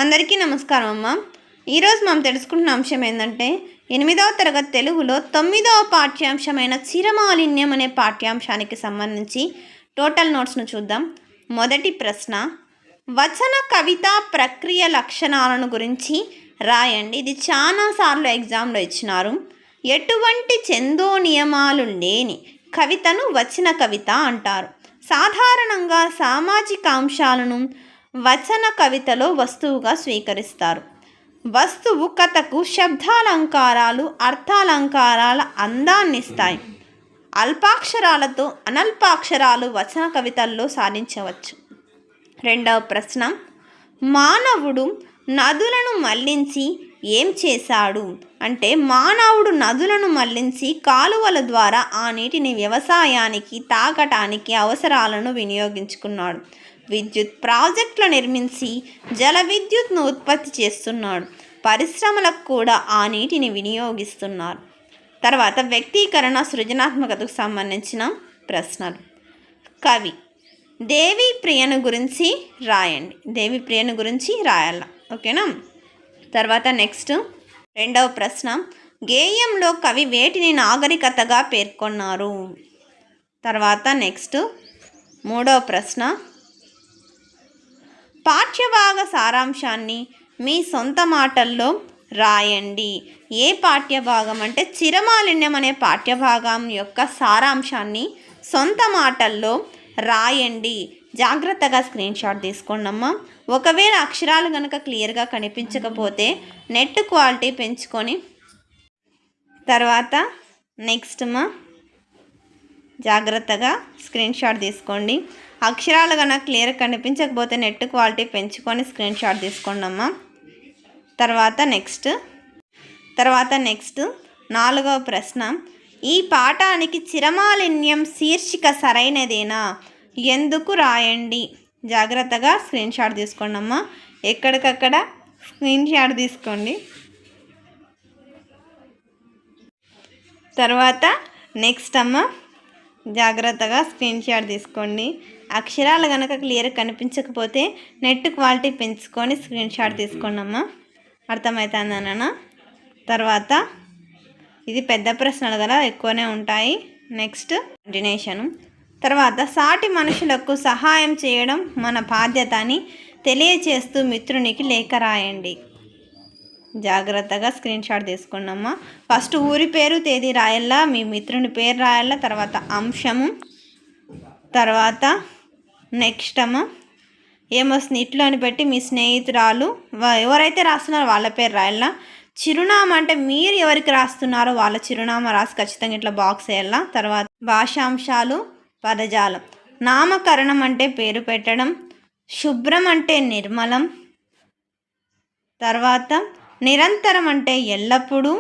అందరికీ నమస్కారం అమ్మ. ఈరోజు మనం తెలుసుకుంటున్న అంశం ఏంటంటే 8వ తరగతి తెలుగులో 9వ పాఠ్యాంశమైన చిరమాలిన్యం అనే పాఠ్యాంశానికి సంబంధించి టోటల్ నోట్స్ను చూద్దాం. మొదటి ప్రశ్న, వచన కవితా ప్రక్రియ లక్షణాలను గురించి రాయండి. ఇది చాలాసార్లు ఎగ్జామ్లో ఇచ్చినారు. ఎటువంటి ఛందో నియమాలు లేని కవితను వచన కవిత అంటారు. సాధారణంగా సామాజిక అంశాలను వచన కవితలో వస్తువుగా స్వీకరిస్తారు. వస్తువు కథకు శబ్దాలంకారాలు, అర్థాలంకారాల అందాన్నిస్తాయి. అల్పాక్షరాలతో అనల్పాక్షరాలు వచన కవితల్లో సాధించవచ్చు. రెండవ ప్రశ్న, మానవుడు నదులను మళ్లించి ఏం చేశాడు అంటే మానవుడు నదులను మళ్లించి కాలువల ద్వారా ఆ నీటిని వ్యవసాయానికి, తాగటానికి అవసరాలను వినియోగించుకున్నాడు. విద్యుత్ ప్రాజెక్టులు నిర్మించి జల విద్యుత్ను ఉత్పత్తి చేస్తున్నాడు. పరిశ్రమలకు కూడా ఆ నీటిని వినియోగిస్తున్నారు. తర్వాత వ్యక్తీకరణ, సృజనాత్మకతకు సంబంధించిన ప్రశ్నలు. కవి దేవి ప్రియను గురించి రాయండి. దేవి ప్రియను గురించి రాయాల, ఓకేనా. తర్వాత నెక్స్ట్ రెండవ ప్రశ్న, గేయంలో కవి వేటిని నాగరికతగా పేర్కొన్నారు. తర్వాత నెక్స్ట్ మూడవ ప్రశ్న, పాఠ్యభాగ సారాంశాన్ని మీ సొంత మాటల్లో రాయండి. ఏ పాఠ్యభాగం అంటే చిరమాలిన్యం అనే పాఠ్యభాగం యొక్క సారాంశాన్ని సొంత మాటల్లో రాయండి. జాగ్రత్తగా స్క్రీన్ షాట్ తీసుకోండి అమ్మా. ఒకవేళ అక్షరాలు కనుక క్లియర్గా కనిపించకపోతే నెట్ క్వాలిటీ పెంచుకొని తర్వాత నెక్స్ట్ జాగ్రత్తగా స్క్రీన్ షాట్ తీసుకోండి. అక్షరాలు కనుక క్లియర్ కనిపించకపోతే నెట్ క్వాలిటీ పెంచుకొని స్క్రీన్ షాట్ తీసుకోండి అమ్మా. తర్వాత నెక్స్ట్ నాలుగవ ప్రశ్న, ఈ పాఠానికి చిరమాలిన్యం శీర్షిక సరైనదేనా, ఎందుకు రాయండి. జాగ్రత్తగా స్క్రీన్ షాట్ తీసుకోండి అమ్మా. ఎక్కడికక్కడ స్క్రీన్ షాట్ తీసుకోండి. తర్వాత నెక్స్ట్ అమ్మ, జాగ్రత్తగా స్క్రీన్ షాట్ తీసుకోండి. అక్షరాలు కనుక క్లియర్ కనిపించకపోతే నెట్ క్వాలిటీ పెంచుకొని స్క్రీన్ షాట్ తీసుకోండి అమ్మ. అర్థమవుతుందన్న. తర్వాత ఇది పెద్ద ప్రశ్నలు కదా, ఎక్కువనే ఉంటాయి. Next continuation. తర్వాత సాటి మనుషులకు సహాయం చేయడం మన బాధ్యత అని తెలియచేస్తూ మిత్రునికి లేఖ రాయండి. జాగ్రత్తగా స్క్రీన్ షాట్ తీసుకోండి అమ్మ. ఫస్ట్ ఊరి పేరు, తేదీ రాయాలా, మీ మిత్రుని పేరు రాయాలా, తర్వాత అంశము, తర్వాత నెక్స్ట్ అమ్మ ఏమొస్తుంది ఇట్లు అని పెట్టి మీ స్నేహితురాలు ఎవరైతే రాస్తున్నారో వాళ్ళ పేరు రాయాలా. చిరునామా అంటే మీరు ఎవరికి రాస్తున్నారో వాళ్ళ చిరునామా రాసి ఖచ్చితంగా ఇట్లా బాక్స్ వేయాలా. తర్వాత భాషాంశాలు, పదజాలం. నామకరణం అంటే పేరు పెట్టడం, శుభ్రం అంటే నిర్మలం, తర్వాత నిరంతరం అంటే ఎల్లప్పుడూ,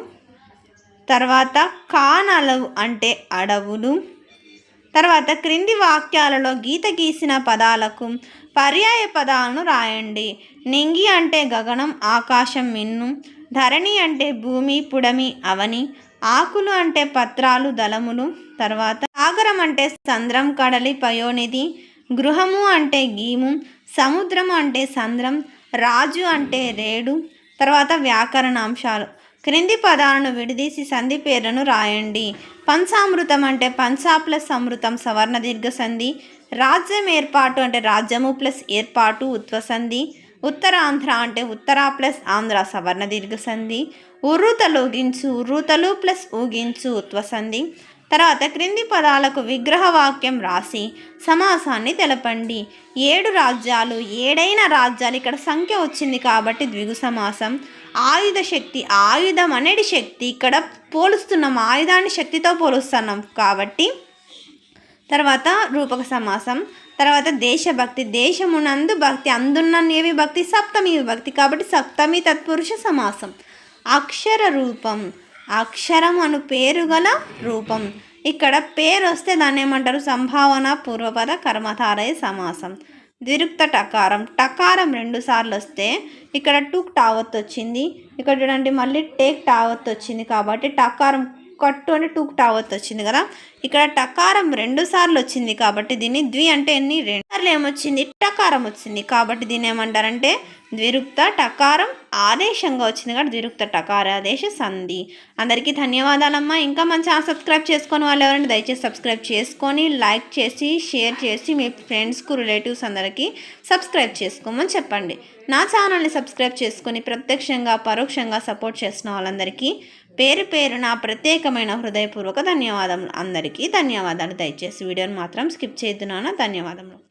తర్వాత కానలవు అంటే అడవులు. తర్వాత క్రింది వాక్యాలలో గీత గీసిన పదాలకు పర్యాయ పదాలను రాయండి. నింగి అంటే గగనం, ఆకాశం, మిన్ను. ధరణి అంటే భూమి, పుడమి, అవని. ఆకులు అంటే పత్రాలు, దళములు. తర్వాత సాగరం అంటే సంద్రం, కడలి, పయోనిధి. గృహము అంటే గీము. సముద్రము అంటే సంద్రం. రాజు అంటే రేడు. తర్వాత వ్యాకరణాంశాలు. క్రింది పదాలను విడదీసి సంధి పేర్లను రాయండి. పంచామృతం అంటే పంచా ప్లస్ అమృతం సవర్ణ దీర్ఘ సంధి. రాజ్యం ఏర్పాటు అంటే రాజ్యము ప్లస్ ఏర్పాటు ఉత్వసంధి. ఉత్తరాంధ్ర అంటే ఉత్తర ప్లస్ ఆంధ్ర సవర్ణ దీర్ఘ సంధి. ఉర్రూతలు ఊగించు, ఉర్రూతలు ప్లస్ ఊగించు ఉత్వసంధి. తర్వాత క్రింది పదాలకు విగ్రహవాక్యం రాసి సమాసాన్ని తెలపండి. 7 రాజ్యాలు, 7 రాజ్యాలు, ఇక్కడ సంఖ్య వచ్చింది కాబట్టి ద్విగు సమాసం. ఆయుధ శక్తి, ఆయుధం అనేది శక్తి, ఇక్కడ పోలుస్తున్నాం, ఆయుధాన్ని శక్తితో పోలుస్తున్నాం కాబట్టి. తర్వాత రూపక సమాసం. తర్వాత దేశభక్తి, దేశమునందు భక్తి, అందున్నవి భక్తి, సప్తమి విభక్తి కాబట్టి సప్తమి తత్పురుష సమాసం. అక్షర రూపం, అక్షరం అను పేరు గల రూపం. ఇక్కడ పేరు వస్తే దాన్ని ఏమంటారు, సంభావన పూర్వపద కర్మధారయ సమాసం. ద్విరుక్త టకారం, టకారం 2 సార్లు వస్తే ఇక్కడ టుక్ టావత్ వచ్చింది, ఇక్కడ చూడండి మళ్ళీ టేక్ టావత్ వచ్చింది కాబట్టి టకారం కట్టు అంటే టూకు టావత్ వచ్చింది కదా. ఇక్కడ టకారం 2 సార్లు వచ్చింది కాబట్టి దీన్ని ద్వి అంటే ఎన్ని 2 సార్లు ఏమొచ్చింది టకారం వచ్చింది కాబట్టి దీన్ని ఏమంటారంటే ద్విరుక్త టకారం ఆదేశంగా వచ్చింది కాబట్టి ద్విరుక్త టకారాదేశ సంధి. అందరికీ ధన్యవాదాలమ్మా. ఇంకా మన ఛానల్ సబ్స్క్రైబ్ చేసుకొని వాళ్ళు ఎవరైనా దయచేసి సబ్స్క్రైబ్ చేసుకొని లైక్ చేసి షేర్ చేసి మీ ఫ్రెండ్స్కు రిలేటివ్స్ అందరికీ సబ్స్క్రైబ్ చేసుకోమని చెప్పండి. నా ఛానల్ని సబ్స్క్రైబ్ చేసుకొని ప్రత్యక్షంగా పరోక్షంగా సపోర్ట్ చేసిన వాళ్ళందరికీ పేరు పేరు నా ప్రత్యేకమైన హృదయపూర్వక ధన్యవాదములు. అందరికీ ధన్యవాదాలు. దయచేసి వీడియోని మాత్రం స్కిప్ చేయొద్దు నాన్న. ధన్యవాదములు.